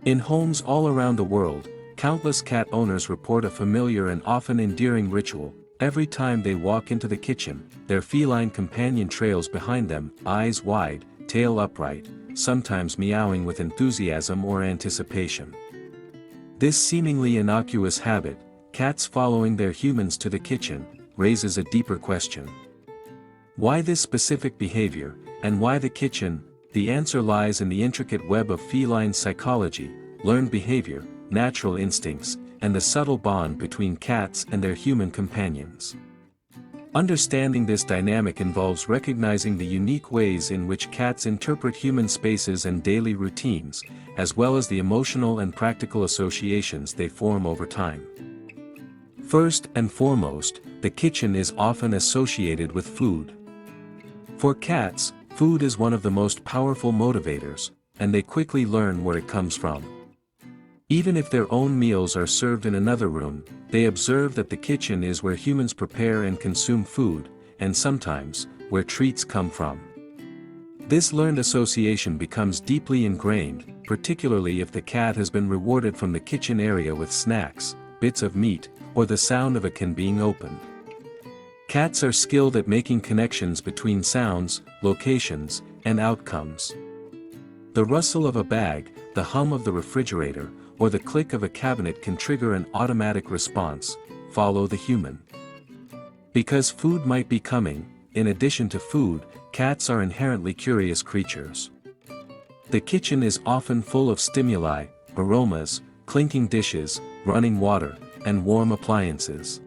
In homes all around the world, countless cat owners report a familiar and often endearing ritual. Every time they walk into the kitchen, their feline companion trails behind them, eyes wide, tail upright, sometimes meowing with enthusiasm or anticipation. This seemingly innocuous habit, cats following their humans to the kitchen, raises a deeper question. Why this specific behavior, and why the kitchen? The answer lies in the intricate web of feline psychology, learned behavior, natural instincts, and the subtle bond between cats and their human companions. Understanding this dynamic involves recognizing the unique ways in which cats interpret human spaces and daily routines, as well as the emotional and practical associations they form over time. First and foremost, the kitchen is often associated with food. For cats, food is one of the most powerful motivators, and they quickly learn where it comes from. Even if their own meals are served in another room, they observe that the kitchen is where humans prepare and consume food, and sometimes, where treats come from. This learned association becomes deeply ingrained, particularly if the cat has been rewarded from the kitchen area with snacks, bits of meat, or the sound of a can being opened. Cats are skilled at making connections between sounds, locations, and outcomes. The rustle of a bag, the hum of the refrigerator, or the click of a cabinet can trigger an automatic response: follow the human. Because food might be coming, in addition to food, cats are inherently curious creatures. The kitchen is often full of stimuli, aromas, clinking dishes, running water, and warm appliances.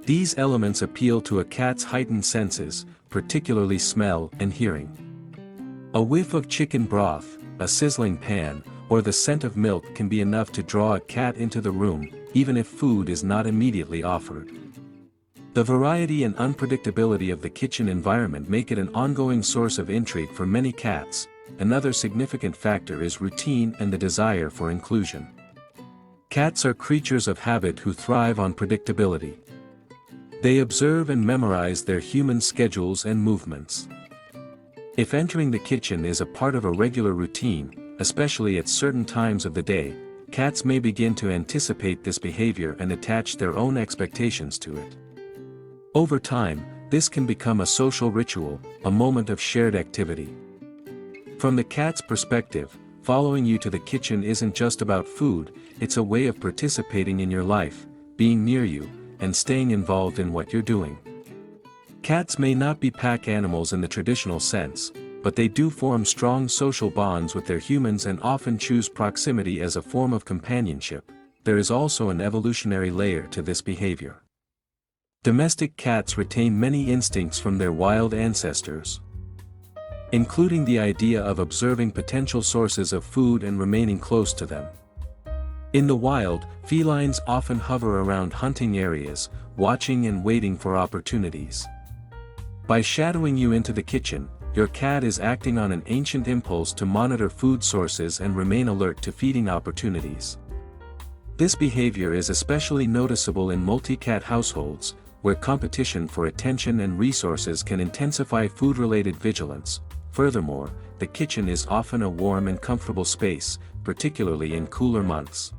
These elements appeal to a cat's heightened senses, particularly smell and hearing. A whiff of chicken broth, a sizzling pan, or the scent of milk can be enough to draw a cat into the room, even if food is not immediately offered. The variety and unpredictability of the kitchen environment make it an ongoing source of intrigue for many cats. Another significant factor is routine and the desire for inclusion. Cats are creatures of habit who thrive on predictability. They observe and memorize their human schedules and movements. If entering the kitchen is a part of a regular routine, especially at certain times of the day, cats may begin to anticipate this behavior and attach their own expectations to it. Over time, this can become a social ritual, a moment of shared activity. From the cat's perspective, following you to the kitchen isn't just about food, it's a way of participating in your life, being near you, and staying involved in what you're doing. Cats may not be pack animals in the traditional sense, but they do form strong social bonds with their humans and often choose proximity as a form of companionship. There is also an evolutionary layer to this behavior. Domestic cats retain many instincts from their wild ancestors, including the idea of observing potential sources of food and remaining close to them. In the wild, felines often hover around hunting areas, watching and waiting for opportunities. By shadowing you into the kitchen, your cat is acting on an ancient impulse to monitor food sources and remain alert to feeding opportunities. This behavior is especially noticeable in multi-cat households, where competition for attention and resources can intensify food-related vigilance. Furthermore, the kitchen is often a warm and comfortable space, particularly in cooler months.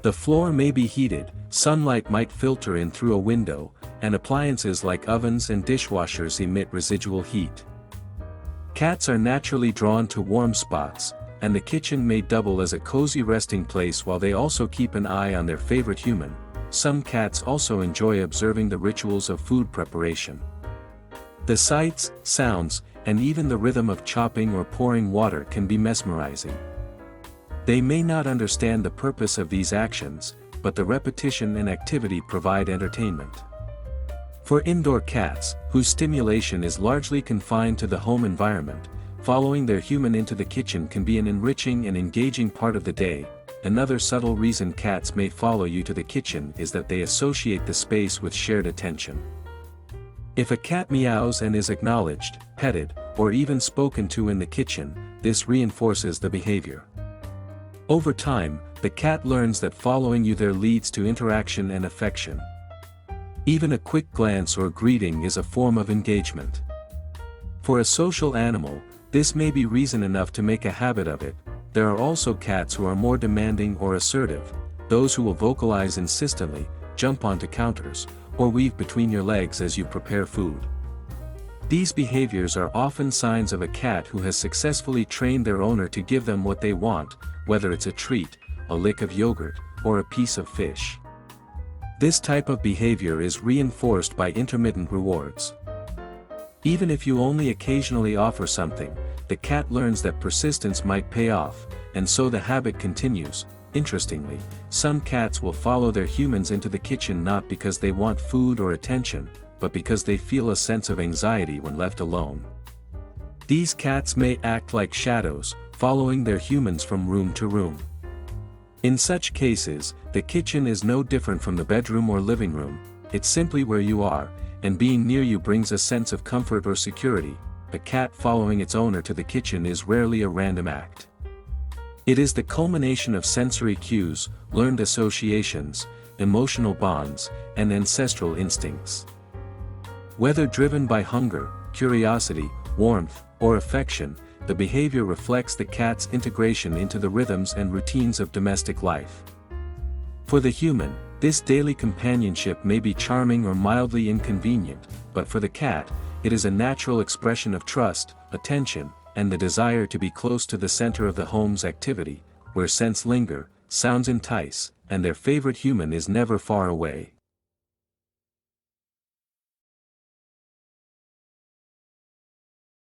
The floor may be heated, sunlight might filter in through a window, and appliances like ovens and dishwashers emit residual heat. Cats are naturally drawn to warm spots, and the kitchen may double as a cozy resting place while they also keep an eye on their favorite human. Some cats also enjoy observing the rituals of food preparation. The sights, sounds, and even the rhythm of chopping or pouring water can be mesmerizing. They may not understand the purpose of these actions, but the repetition and activity provide entertainment. For indoor cats, whose stimulation is largely confined to the home environment, following their human into the kitchen can be an enriching and engaging part of the day. Another subtle reason cats may follow you to the kitchen is that they associate the space with shared attention. If a cat meows and is acknowledged, petted, or even spoken to in the kitchen, this reinforces the behavior. Over time, the cat learns that following you there leads to interaction and affection. Even a quick glance or greeting is a form of engagement. For a social animal, this may be reason enough to make a habit of it, There are also cats who are more demanding or assertive, those who will vocalize insistently, jump onto counters, or weave between your legs as you prepare food. These behaviors are often signs of a cat who has successfully trained their owner to give them what they want, whether it's a treat, a lick of yogurt, or a piece of fish. This type of behavior is reinforced by intermittent rewards. Even if you only occasionally offer something, the cat learns that persistence might pay off, and so the habit continues. Interestingly, some cats will follow their humans into the kitchen not because they want food or attention, but because they feel a sense of anxiety when left alone. These cats may act like shadows, following their humans from room to room. In such cases, the kitchen is no different from the bedroom or living room, it's simply where you are, and being near you brings a sense of comfort or security. A cat following its owner to the kitchen is rarely a random act. It is the culmination of sensory cues, learned associations, emotional bonds, and ancestral instincts. Whether driven by hunger, curiosity, warmth, or affection, the behavior reflects the cat's integration into the rhythms and routines of domestic life. For the human, this daily companionship may be charming or mildly inconvenient, but for the cat, it is a natural expression of trust, attention, and the desire to be close to the center of the home's activity, where scents linger, sounds entice, and their favorite human is never far away.